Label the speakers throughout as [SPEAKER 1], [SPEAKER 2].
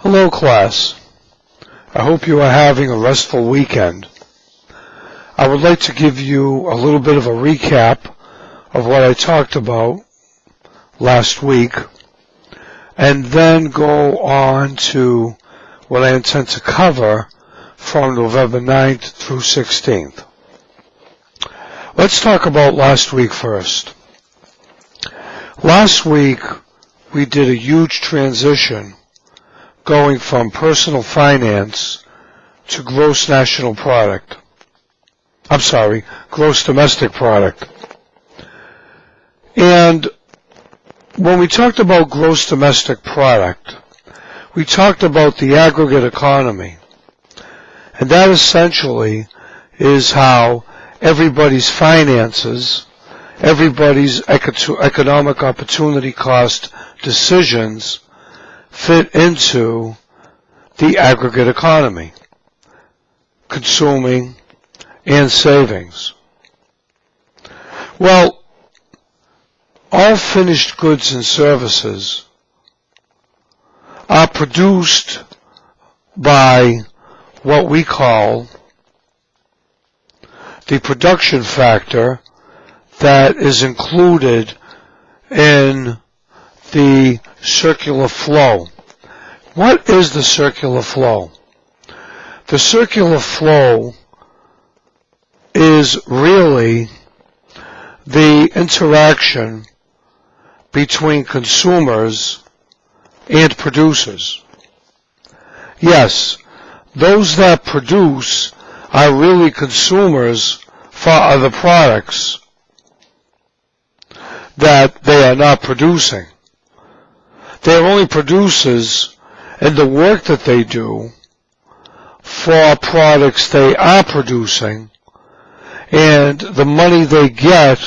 [SPEAKER 1] Hello class. I hope you are having a restful weekend. I would like to give you a little bit of a recap of what I talked about last week and then go on to what I intend to cover from November 9th through 16th. Let's talk about last week first. Last week we did a huge transition going from personal finance to gross domestic product. And when we talked about gross domestic product, we talked about the aggregate economy. And that essentially is how everybody's finances, everybody's economic opportunity cost decisions fit into the aggregate economy, consuming and savings. Well, all finished goods and services are produced by what we call the production factor that is included in the circular flow. What is the circular flow? The circular flow is really the interaction between consumers and producers. Yes, those that produce are really consumers for other products that they are not producing. They are only producers in the work that they do for products they are producing, and the money they get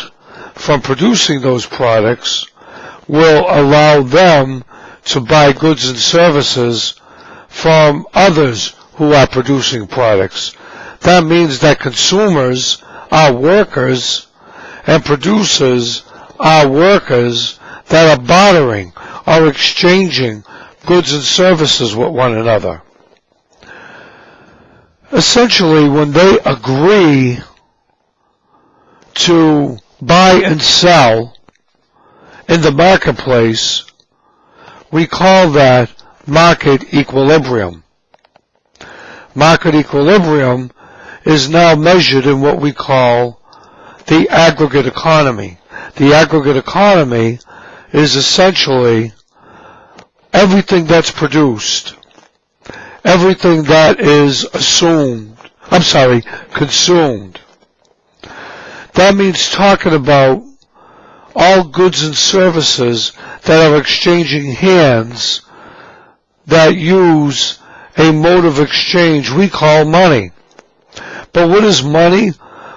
[SPEAKER 1] from producing those products will allow them to buy goods and services from others who are producing products. That means that consumers are workers and producers are workers that are bartering or exchanging goods and services with one another. Essentially, when they agree to buy and sell in the marketplace, we call that market equilibrium. Market equilibrium is now measured in what we call the aggregate economy. The aggregate economy is essentially everything that's produced, everything that is consumed. That means talking about all goods and services that are exchanging hands that use a mode of exchange we call money. But what is money?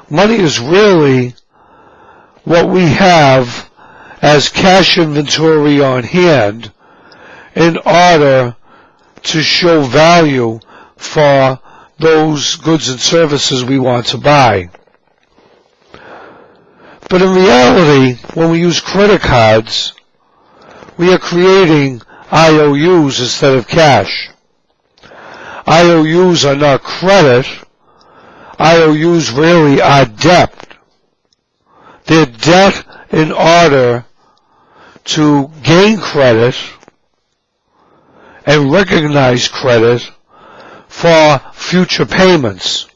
[SPEAKER 1] Money is really what we have as cash inventory on hand in order to show value for those goods and services we want to buy. But in reality, when we use credit cards, we are creating IOUs instead of cash. IOUs are not credit. IOUs really are debt. They're debt in order to gain credit and recognize credit for future payments.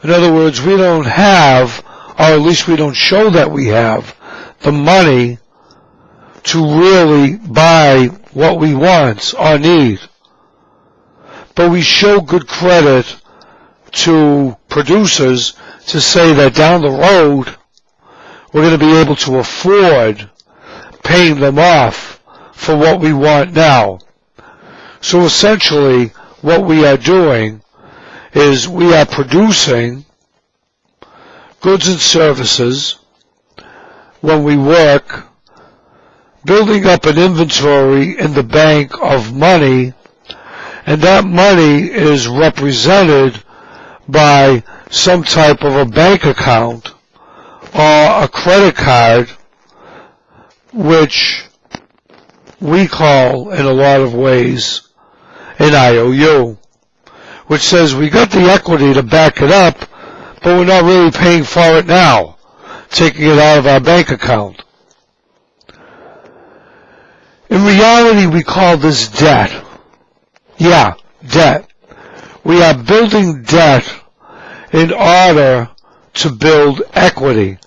[SPEAKER 1] In other words, we don't have, or at least we don't show that we have, the money to really buy what we want or need. But we show good credit to producers to say that down the road we're going to be able to afford paying them off for what we want now. So essentially what we are doing is we are producing goods and services when we work, building up an inventory in the bank of money, and that money is represented by some type of a bank account or a credit card, which we call in a lot of ways an IOU, which says we got the equity to back it up, but we're not really paying for it now, taking it out of our bank account. In reality, we call this debt. Yeah, debt. We are building debt in order to build equity,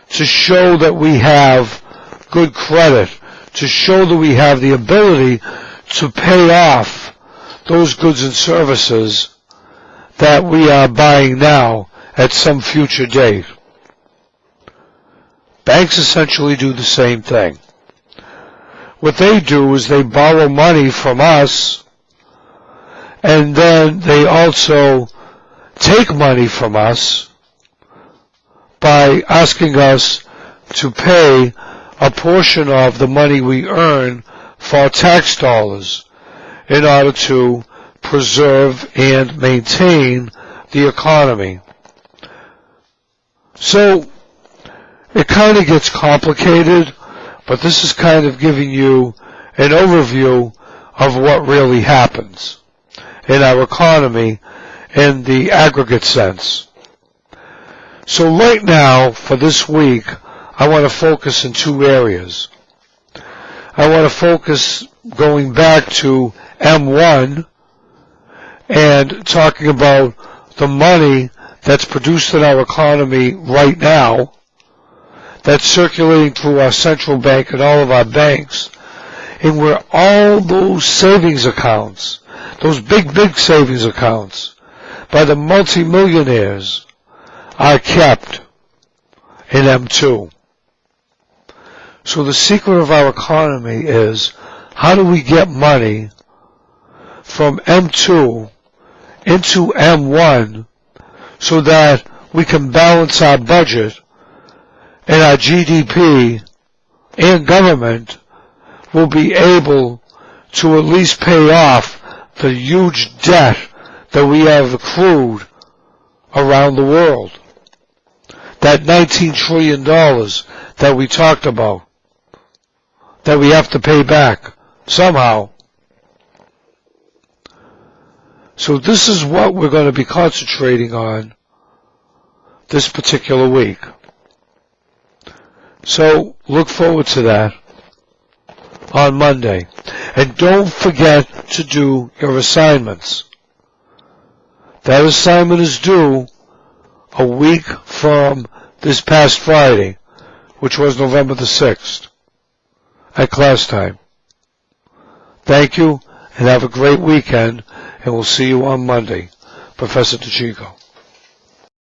[SPEAKER 1] to show that we have good credit, to show that we have the ability to pay off those goods and services that we are buying now at some future date. Banks essentially do the same thing. What they do is they borrow money from us, and then they also take money from us by asking us to pay a portion of the money we earn for tax dollars in order to preserve and maintain the economy. So it kind of gets complicated, but this is kind of giving you an overview of what really happens in our economy in the aggregate sense. So right now, for this week, I want to focus in two areas. I want to focus going back to M1 and talking about the money that's produced in our economy right now, that's circulating through our central bank and all of our banks, and where all those savings accounts, those big savings accounts by the multimillionaires are kept in M2. So the secret of our economy is, how do we get money from M2 into M1 so that we can balance our budget and our GDP and government will be able to at least pay off the huge debt that we have accrued around the world. That $19 trillion that we talked about, that we have to pay back somehow. So this is what we're going to be concentrating on this particular week. So look forward to that on Monday. And don't forget to do your assignments. That assignment is due a week from this past Friday, which was November the 6th, at class time. Thank you, and have a great weekend, and we'll see you on Monday. Professor DeChico.